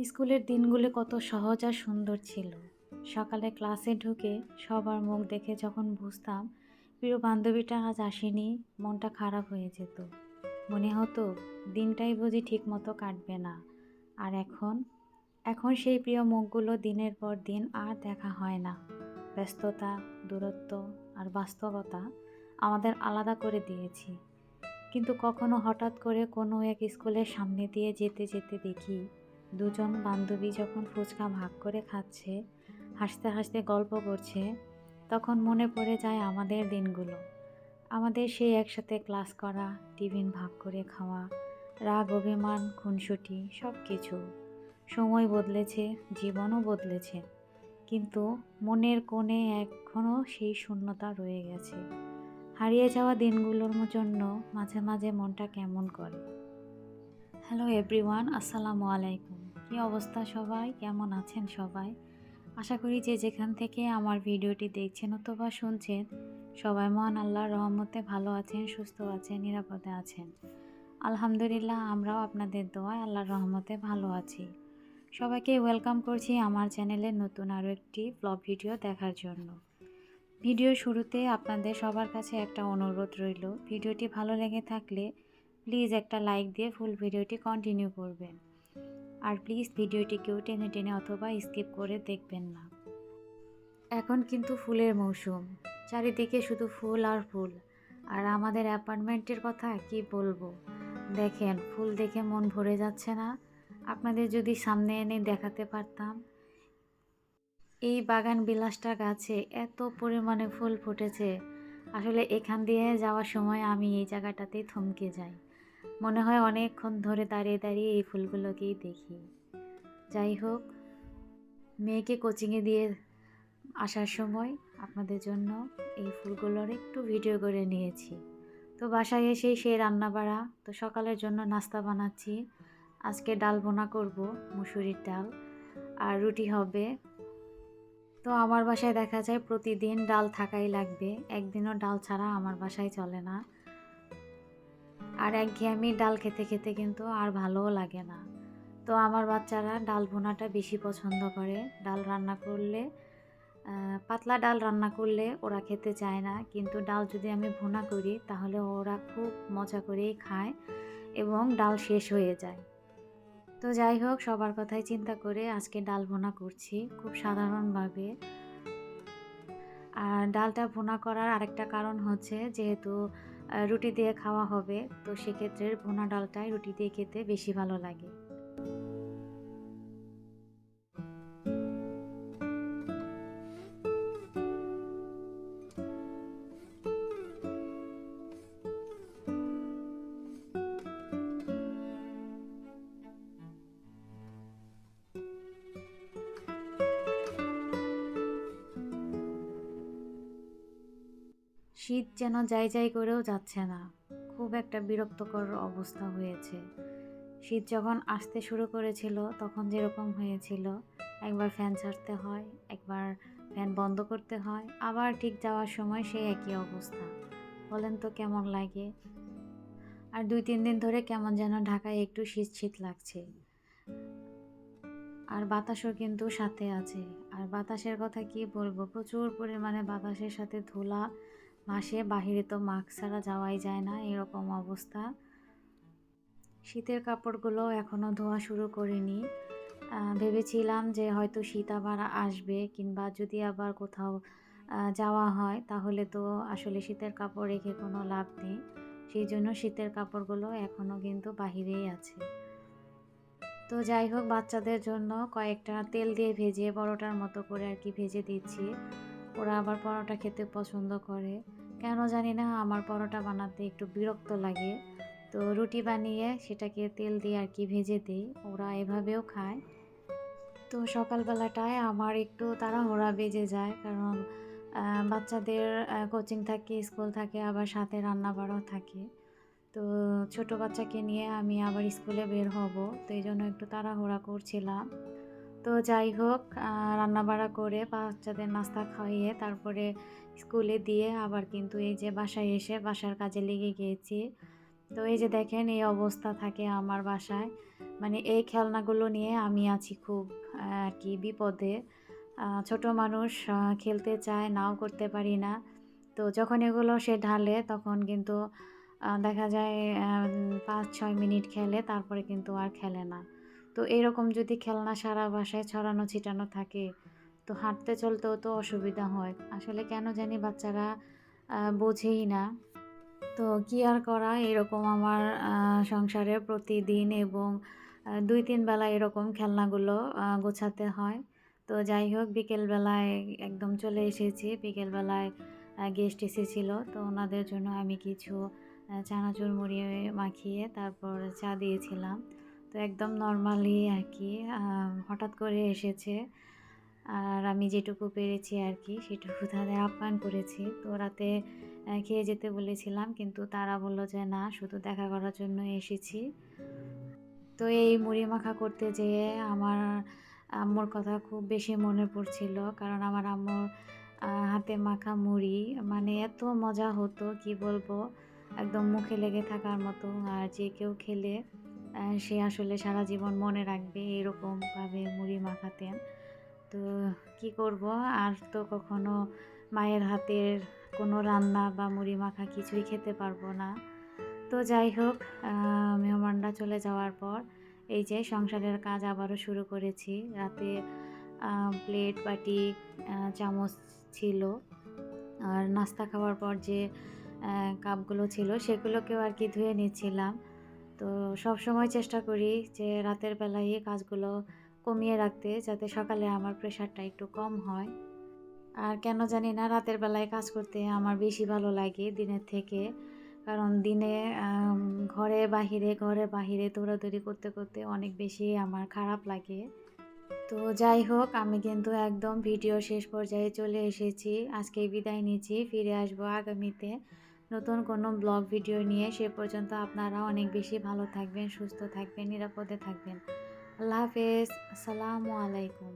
স্কুলের দিনগুলো কত সহজ আর সুন্দর ছিল। সকালে ক্লাসে ঢুকে সবার মুখ দেখে যখন বুঝতাম প্রিয় বান্ধবীটা আজ আসেনি, মনটা খারাপ হয়ে যেত। মনে হতো দিনটাই বুঝি ঠিক মতো কাটবে না। আর এখন এখন সেই প্রিয় মুখগুলো দিনের পর দিন আর দেখা হয় না। ব্যস্ততা, দূরত্ব আর বাস্তবতা আমাদের আলাদা করে দিয়েছি। কিন্তু কখনো হঠাৎ করে কোনো এক স্কুলের সামনে দিয়ে যেতে যেতে দেখি দুজন বান্ধবী যখন ফুচকা ভাগ করে খাচ্ছে, হাসতে হাসতে গল্প করছে, তখন মনে পড়ে যায় আমাদের দিনগুলো। আমাদের সেই একসাথে ক্লাস করা, টিফিন ভাগ করে খাওয়া, রাগ অভিমান খুনসুটি সব কিছু। সময় বদলেছে, জীবনও বদলেছে, কিন্তু মনের কোণে এখনও সেই শূন্যতা রয়ে গেছে। হারিয়ে যাওয়া দিনগুলোর জন্য মাঝে মাঝে মনটা কেমন করে। হ্যালো এভরিওয়ান, আসসালামু আলাইকুম। কী অবস্থা সবাই, কেমন আছেন সবাই? আশা করি যে যেখান থেকে আমার ভিডিওটি দেখছেন অথবা শুনছেন সবাই মহান আল্লাহর রহমতে ভালো আছেন, সুস্থ আছেন, নিরাপদে আছেন। আলহামদুলিল্লাহ, আমরাও আপনাদের দোয়ায় আল্লাহর রহমতে ভালো আছি। সবাইকে ওয়েলকাম করছি আমার চ্যানেলের নতুন আরও একটি ব্লগ ভিডিও দেখার জন্য। ভিডিও শুরুতে আপনাদের সবার কাছে একটা অনুরোধ রইল, ভিডিওটি ভালো লেগে থাকলে প্লিজ একটা লাইক দিয়ে ফুল ভিডিওটি কন্টিনিউ করবেন। আর প্লিজ ভিডিওটি কেউ টেনে টেনে অথবা স্কিপ করে দেখবেন না। এখন কিন্তু ফুলের মৌসুম, চারিদিকে শুধু ফুল আর ফুল। আর আমাদের অ্যাপার্টমেন্টের কথা কি বলবো, দেখেন ফুল দেখে মন ভরে যাচ্ছে না? আপনাদের যদি সামনে এনে দেখাতে পারতাম। এই বাগান বিলাসটা গাছে এত পরিমাণে ফুল ফুটেছে, আসলে এখান দিয়ে যাওয়ার সময় আমি এই জায়গাটাতেই থমকে যাই। মনে হয় অনেকক্ষণ ধরে দাঁড়িয়ে দাঁড়িয়ে এই ফুলগুলোকেই দেখি। যাই হোক, মেয়েকে কোচিংয়ে দিয়ে আসার সময় আপনাদের জন্য এই ফুলগুলোর একটু ভিডিও করে নিয়েছি। তো বাসায় এসেই সেই রান্না বাড়া, তো সকালের জন্য নাস্তা বানাচ্ছি। আজকে ডাল বোনা করব, মুসুরির ডাল, আর রুটি হবে। তো আমার বাসায় দেখা যায় প্রতিদিন ডাল থাকাই লাগবে, একদিনও ডাল ছাড়া আমার বাসায় চলে না। আর একঘেয়েমি ডাল খেতে খেতে কিন্তু আর ভালোও লাগে না। তো আমার বাচ্চারা ডাল ভুনাটা বেশি পছন্দ করে। ডাল রান্না করলে, পাতলা ডাল রান্না করলে ওরা খেতে চায় না, কিন্তু ডাল যদি আমি ভুনা করি তাহলে ওরা খুব মজা করেই খায় এবং ডাল শেষ হয়ে যায়। তো যাই হোক, সবার কথাই চিন্তা করে আজকে ডাল ভুনা করছি খুব সাধারণভাবে। আর ডালটা ভুনা করার আরেকটা কারণ হচ্ছে, যেহেতু রুটি দিয়ে খাওয়া হবে, তো সেক্ষেত্রে ভুনা ডালটাই রুটি দিয়ে খেতে বেশি ভালো লাগে। শীত যেন যাই যাই করেও যাচ্ছে না, খুব একটা বিরক্তকর অবস্থা হয়েছে। শীত যখন আসতে শুরু করেছিল তখন যেরকম হয়েছিল, একবার ফ্যান ছাড়তে হয়, একবার ফ্যান বন্ধ করতে হয়, আবার ঠিক যাওয়ার সময় সেই একই অবস্থা। বলেন তো কেমন লাগে? আর 2-3 দিন ধরে কেমন যেন ঢাকায় একটু শীত শীত লাগছে। আর বাতাসও কিন্তু সাথে আছে। আর বাতাসের কথা কি বলবো, প্রচুর পরিমাণে বাতাসের সাথে ধুলা ভাসে, বাহিরে তো মাস্ক ছাড়া যাওয়াই যায় না, এরকম অবস্থা। শীতের কাপড়গুলো এখনও ধোয়া শুরু করিনি। ভেবেছিলাম যে হয়তো শীত আবার আসবে, কিংবা যদি আবার কোথাও যাওয়া হয় তাহলে তো আসলে শীতের কাপড় রেখে কোনো লাভ নেই। সেই জন্য শীতের কাপড়গুলো এখনও কিন্তু বাহিরেই আছে। তো যাই হোক, বাচ্চাদের জন্য কয়েকটা তেল দিয়ে ভেজে পরোটার মতো করে আর কি ভেজে দিচ্ছি। ওরা আবার পরোটা খেতে পছন্দ করে। কেন জানি না আমার পরোটা বানাতে একটু বিরক্ত লাগে। তো রুটি বানিয়ে সেটাকে তেল দিয়ে আর কি ভেজে দিই, ওরা এভাবেও খায়। তো সকালবেলাটায় আমার একটু তাড়াহুড়া বেজে যায়, কারণ বাচ্চাদের কোচিং থাকে, স্কুল থাকে, আবার সাথে রান্না বাড়াও থাকে। তো ছোট বাচ্চাকে নিয়ে আমি আবার স্কুলে বের হব, তো এই জন্য একটু তাড়াহুড়া করছিলাম। তো যাই হোক, রান্নাবাড়া করে বাচ্চাদের নাস্তা খাইয়ে তারপরে স্কুলে দিয়ে আবার কিন্তু এই যে বাসায় এসে বাসার কাজে লেগে গিয়েছি। তো এই যে দেখেন এই অবস্থা থাকে আমার বাসায়। মানে এই খেলনাগুলো নিয়ে আমি আছি খুব আর কি বিপদে। ছোট মানুষ খেলতে চায়, নাও করতে পারি না। তো যখন এগুলো সে ঢালে তখন কিন্তু দেখা যায় ৫-৬ মিনিট খেলে তারপরে কিন্তু আর খেলে না। তো এরকম যদি খেলনা সারা বাসায় ছড়ানো ছিটানো থাকে তো হাঁটতে চলতেও তো অসুবিধা হয়। আসলে কেন জানি বাচ্চারা বোঝেই না। তো কি আর করা এরকম আমার সংসারে প্রতিদিন এবং ২-৩ বেলা এরকম খেলনাগুলো গোছাতে হয়। তো যাই হোক বিকেলবেলায় একদম চলে এসেছি। বিকেলবেলায় গেস্ট এসেছিল। তো ওনাদের জন্য আমি কিছু চানাচুর মুড়ি মাখিয়ে তারপর চা দিয়েছিলাম। তো একদম নরমালি আরকি হঠাৎ করে এসেছে। আর আমি যেটুকু পেরেছি আরকি সেটুকু তাদের আপ্যায়ন করেছি। তো রাতে খেয়ে যেতে বলেছিলাম কিন্তু তারা বলল যে, "না শুধু দেখা করার জন্য এসেছি।" তো এই মুড়ি মাখা করতে যেয়ে আমার আম্মুর কথা খুব বেশি মনে পড়ছিল। কারণ আমার আম্মুর হাতে মাখা মুড়ি মানে এত মজা হতো কি বলবো? একদম মুখে লেগে থাকার মতো। আর যে কেউ খেলে সে আসলে সারা জীবন মনে রাখবে এরকমভাবে মুড়ি মাখাতেন। তো কি করব? আর তো কখনো মায়ের হাতের কোনো রান্না বা মুড়ি মাখা কিছুই খেতে পারবো না। তো যাই হোক আ মেহমানরা চলে যাওয়ার পর এই যে সংসারের কাজ আবারও শুরু করেছি। রাতে আ প্লেট, বাটি, চামচ ছিল। আর নাস্তা খাওয়ার পর যে কাপগুলো ছিল সেগুলোকেও আরকি ধুয়ে নিচ্ছিলাম। তো সবসময় চেষ্টা করি যে রাতের বেলায় এই কাজগুলো কমিয়ে রাখতে যাতে সকালে আমার প্রেশারটা একটু কম হয়। আর কেন জানি না রাতের বেলায় কাজ করতে আমার বেশি ভালো লাগে দিনের থেকে। কারণ দিনে আম ঘরে বাহিরে দৌড়াদৌড়ি করতে, করতে অনেক বেশি আমার খারাপ লাগে। তো যাই হোক আমি কিন্তু একদম ভিডিও শেষ পর্যায়ে চলে এসেছি। আজকেই বিদায় নিচ্ছি। ফিরে আসবো আগামীতে নতুন কোনো ব্লগ ভিডিও নিয়ে। সে পর্যন্ত আপনারা অনেক বেশি ভালো থাকবেন, সুস্থ থাকবেন, নিরাপদে থাকবেন। আল্লাহ হাফেজ। আসসালামু আলাইকুম।